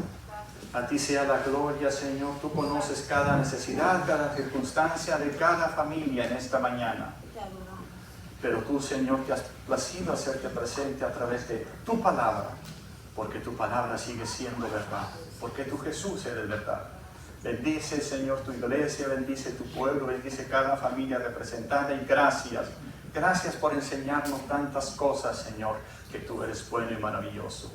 A ti sea la gloria, Señor. Tú conoces cada necesidad, cada circunstancia de cada familia en esta mañana. Pero tú, Señor, te has placido hacerte presente a través de tu palabra, porque tu palabra sigue siendo verdad, porque tú, Jesús, eres verdad. Bendice, Señor, tu iglesia, bendice tu pueblo, bendice cada familia representada, y gracias. Gracias por enseñarnos tantas cosas, Señor, que tú eres bueno y maravilloso.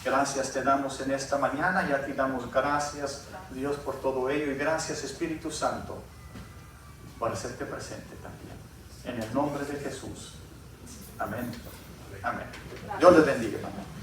Gracias te damos en esta mañana y a ti damos gracias, Dios, por todo ello, y gracias, Espíritu Santo, por hacerte presente también. En el nombre de Jesús. Amén. Amén. Dios les bendiga, hermano.